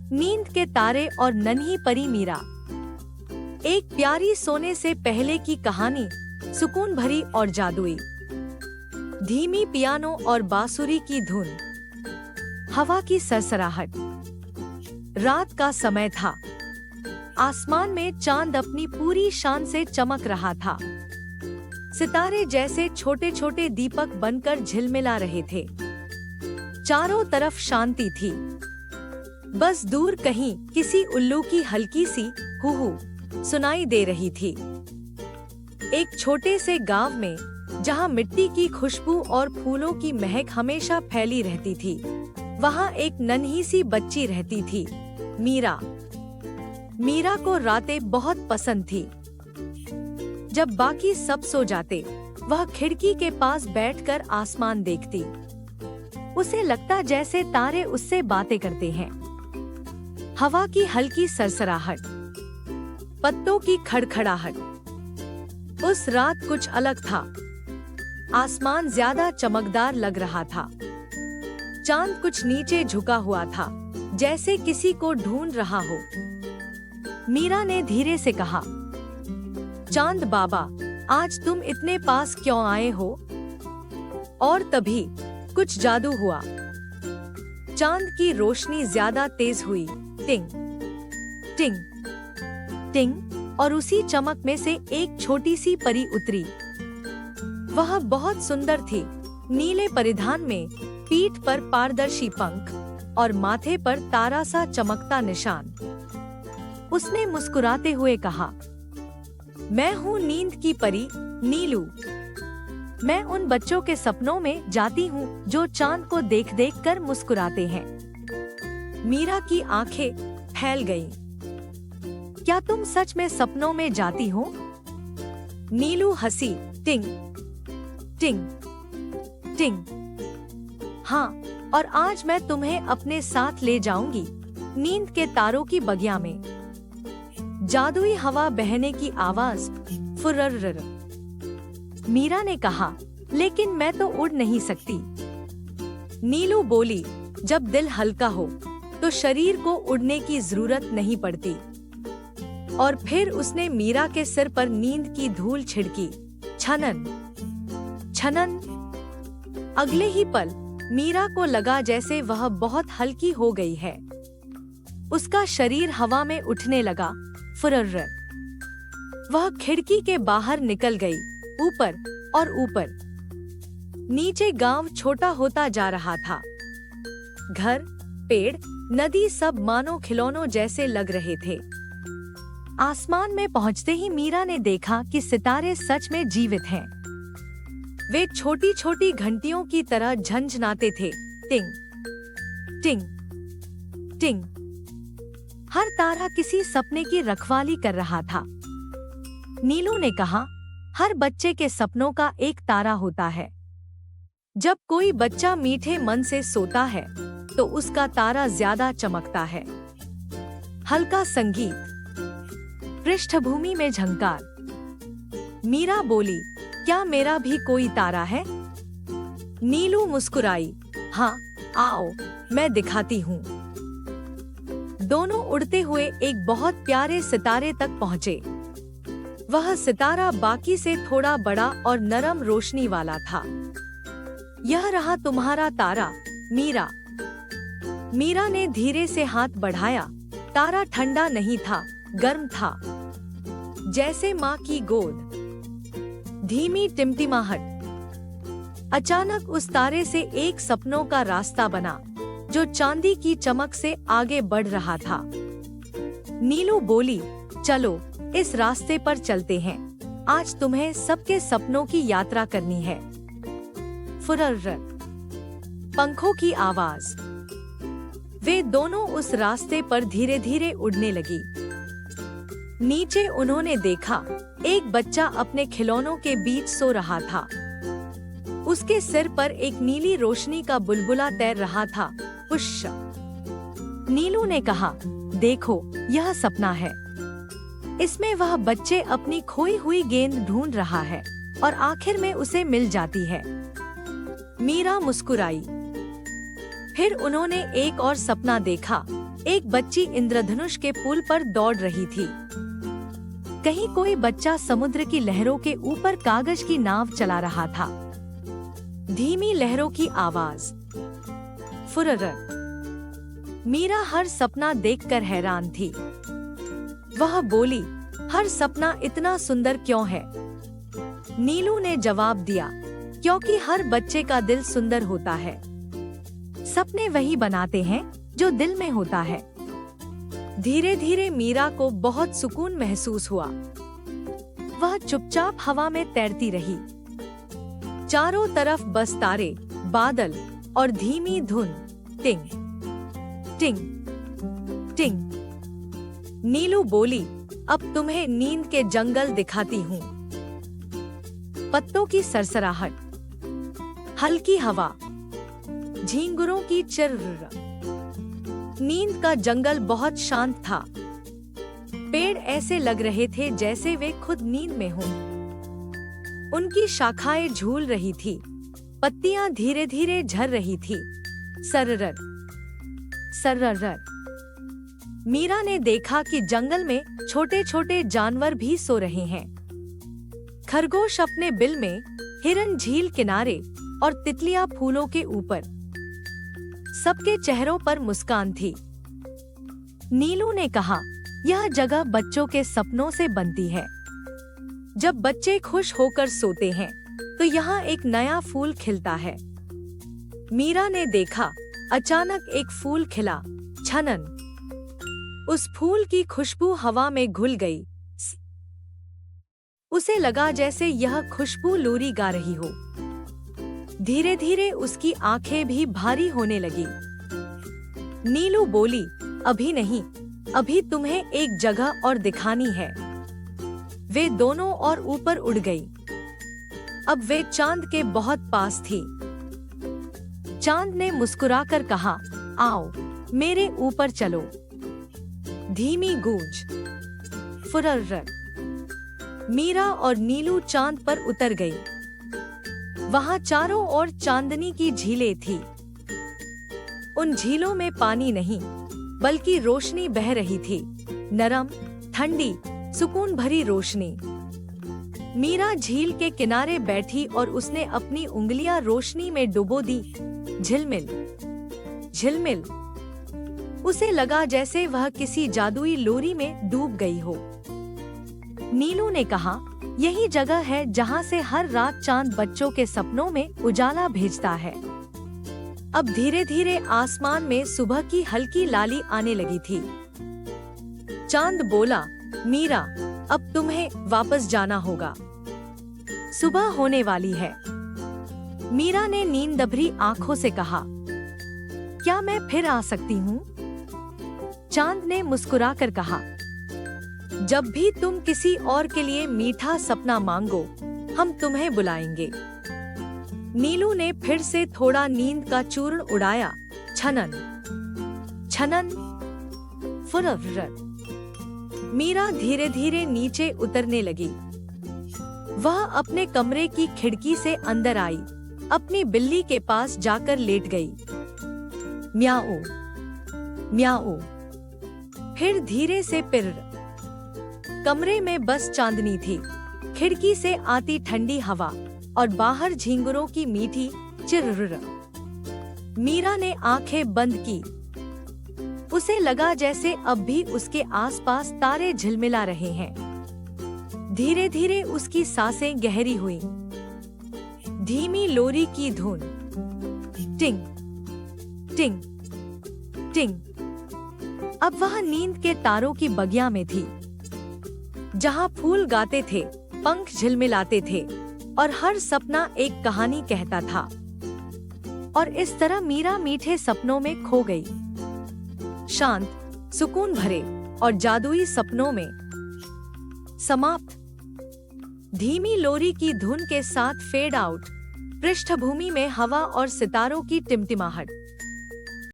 नींद के तारे और नन्ही परी मीरा। एक प्यारी सोने से पहले की कहानी, सुकून भरी और जादुई। धीमी पियानो और बांसुरी की धुन, हवा की सरसराहट। रात का समय था। आसमान में चांद अपनी पूरी शान से चमक रहा था। सितारे जैसे छोटे छोटे दीपक बनकर झिलमिला रहे थे। चारों तरफ शांति थी। बस दूर कहीं किसी उल्लू की हल्की सी हू सुनाई दे रही थी। एक छोटे से गांव में, जहां मिट्टी की खुशबू और फूलों की महक हमेशा फैली रहती थी, वहां एक नन्ही सी बच्ची रहती थी, मीरा। मीरा को रातें बहुत पसंद थी। जब बाकी सब सो जाते, वह खिड़की के पास बैठकर आसमान देखती। उसे लगता जैसे तारे उससे बातें करते हैं। हवा की हल्की सरसराहट, पत्तों की खड़खड़ाहट। उस रात कुछ अलग था। आसमान ज्यादा चमकदार लग रहा था। चांद कुछ नीचे झुका हुआ था, जैसे किसी को ढूंढ रहा हो। मीरा ने धीरे से कहा, चांद बाबा, आज तुम इतने पास क्यों आए हो? और तभी कुछ जादू हुआ। चांद की रोशनी ज्यादा तेज हुई। टिंग टिंग टिंग, और उसी चमक में से एक छोटी सी परी उतरी। वह बहुत सुंदर थी, नीले परिधान में, पीठ पर पारदर्शी पंख और माथे पर तारा सा चमकता निशान। उसने मुस्कुराते हुए कहा, मैं हूँ नींद की परी, नीलू। मैं उन बच्चों के सपनों में जाती हूँ जो चांद को देख देख कर मुस्कुराते हैं। मीरा की आंखें फैल गईं। क्या तुम सच में सपनों में जाती हो? नीलू हंसी। टिंग टिंग टिंग। हाँ, और आज मैं तुम्हें अपने साथ ले जाऊंगी, नींद के तारों की बगिया में। जादुई हवा बहने की आवाज, फुर्रर्र। मीरा ने कहा, लेकिन मैं तो उड़ नहीं सकती। नीलू बोली, जब दिल हल्का हो तो शरीर को उड़ने की जरूरत नहीं पड़ती। और फिर उसने मीरा के सिर पर नींद की धूल छिड़की। छनन छनन। अगले ही पल मीरा को लगा जैसे वह बहुत हल्की हो गई है। उसका शरीर हवा में उठने लगा। फुर्रर्र। वह खिड़की के बाहर निकल गई। ऊपर और ऊपर। नीचे गांव छोटा होता जा रहा था। घर, पेड़, नदी सब मानो खिलौनों जैसे लग रहे थे। आसमान में पहुंचते ही मीरा ने देखा कि सितारे सच में जीवित हैं। वे छोटी छोटी घंटियों की तरह झंझनाते थे। टिंग टिंग टिंग। हर तारा किसी सपने की रखवाली कर रहा था। नीलू ने कहा, हर बच्चे के सपनों का एक तारा होता है। जब कोई बच्चा मीठे मन से सोता है तो उसका तारा ज्यादा चमकता है। हल्का संगीत, पृष्ठभूमि में झंकार। मीरा बोली, क्या मेरा भी कोई तारा है? नीलू मुस्कुराई, हाँ, आओ, मैं दिखाती हूँ। दोनों उड़ते हुए एक बहुत प्यारे सितारे तक पहुँचे। वह सितारा बाकी से थोड़ा बड़ा और नरम रोशनी वाला था। यह रहा तुम्हारा तारा, मीरा। मीरा ने धीरे से हाथ बढ़ाया। तारा ठंडा नहीं था, गर्म था, जैसे माँ की गोद। धीमी टिमटिमाहट। अचानक उस तारे से एक सपनों का रास्ता बना, जो चांदी की चमक से आगे बढ़ रहा था। नीलू बोली, चलो इस रास्ते पर चलते हैं। आज तुम्हें सबके सपनों की यात्रा करनी है। फुर्रर्र। पंखों की आवाज। वे दोनों उस रास्ते पर धीरे धीरे उड़ने लगी। नीचे उन्होंने देखा, एक बच्चा अपने खिलौनों के बीच सो रहा था। उसके सिर पर एक नीली रोशनी का बुलबुला तैर रहा था। उश। नीलू ने कहा, देखो, यह सपना है। इसमें वह बच्चे अपनी खोई हुई गेंद ढूंढ रहा है और आखिर में उसे मिल जाती है। मीरा मुस्कुराई। फिर उन्होंने एक और सपना देखा, एक बच्ची इंद्रधनुष के पुल पर दौड़ रही थी। कहीं कोई बच्चा समुद्र की लहरों के ऊपर कागज की नाव चला रहा था। धीमी लहरों की आवाज, फुरर। मीरा हर सपना देखकर हैरान थी। वह बोली, हर सपना इतना सुंदर क्यों है? नीलू ने जवाब दिया, क्योंकि हर बच्चे का दिल सुंदर होता है। सपने वही बनाते हैं जो दिल में होता है। धीरे धीरे मीरा को बहुत सुकून महसूस हुआ। वह चुपचाप हवा में तैरती रही। चारों तरफ बस तारे, बादल और धीमी धुन, टिंग टिंग टिंग। नीलू बोली, अब तुम्हें नींद के जंगल दिखाती हूँ। पत्तों की सरसराहट, हल्की हवा, झींगुरों की चिर्र। नींद का जंगल बहुत शांत था। पेड़ ऐसे लग रहे थे जैसे वे खुद नींद में हों। उनकी शाखाएं झूल रही थी, पत्तियां धीरे धीरे झर रही थी। सररर सररर। मीरा ने देखा कि जंगल में छोटे छोटे जानवर भी सो रहे हैं। खरगोश अपने बिल में, हिरन झील किनारे और तितलियां फूलों के ऊपर। सबके चेहरों पर मुस्कान थी। नीलू ने कहा, यह जगह बच्चों के सपनों से बनती है। जब बच्चे खुश होकर सोते हैं तो यहाँ एक नया फूल खिलता है। मीरा ने देखा, अचानक एक फूल खिला, छनन। उस फूल की खुशबू हवा में घुल गई। उसे लगा जैसे यह खुशबू लोरी गा रही हो। धीरे धीरे उसकी आंखें भी भारी होने लगी। नीलू बोली, अभी नहीं, अभी तुम्हें एक जगह और दिखानी है। वे दोनों और ऊपर उड़ गई। अब वे चांद के बहुत पास थी। चांद ने मुस्कुराकर कहा, आओ मेरे ऊपर चलो। धीमी गूंज, फुरर्र। मीरा और नीलू चांद पर उतर गई। वहां चारों ओर चांदनी की झीलें थी। उन झीलों में पानी नहीं, बल्कि रोशनी बह रही थी, नरम, ठंडी, सुकून भरी रोशनी। मीरा झील के किनारे बैठी और उसने अपनी उंगलियां रोशनी में डुबो दी। झिलमिल झिलमिल। उसे लगा जैसे वह किसी जादुई लोरी में डूब गई हो। नीलू ने कहा, यही जगह है जहाँ से हर रात चांद बच्चों के सपनों में उजाला भेजता है। अब धीरे धीरे आसमान में सुबह की हल्की लाली आने लगी थी। चांद बोला, मीरा, अब तुम्हें वापस जाना होगा। सुबह होने वाली है। मीरा ने नींदभरी आंखों से कहा, क्या मैं फिर आ सकती हूँ? चांद ने मुस्कुराकर कहा, जब भी तुम किसी और के लिए मीठा सपना मांगो, हम तुम्हें बुलाएंगे। नीलू ने फिर से थोड़ा नींद का चूर्ण उड़ाया। छनन छनन, फुरर। मीरा धीरे धीरे नीचे उतरने लगी। वह अपने कमरे की खिड़की से अंदर आई, अपनी बिल्ली के पास जाकर लेट गई। म्याऊ म्याऊ। फिर धीरे से पिर्र। कमरे में बस चांदनी थी, खिड़की से आती ठंडी हवा और बाहर झींगुरों की मीठी चिर्र। मीरा ने आंखें बंद की। उसे लगा जैसे अब भी उसके आसपास तारे झिलमिला रहे हैं। धीरे धीरे उसकी सांसें गहरी हुई। धीमी लोरी की धुन, टिंग टिंग टिंग। अब वह नींद के तारों की बगिया में थी, जहाँ फूल गाते थे, पंख झिलमिलाते थे और हर सपना एक कहानी कहता था। और इस तरह मीरा मीठे सपनों में खो गई। शांत, सुकून भरे और जादुई सपनों में समाप्त। धीमी लोरी की धुन के साथ फेड आउट। पृष्ठभूमि में हवा और सितारों की टिमटिमाहट।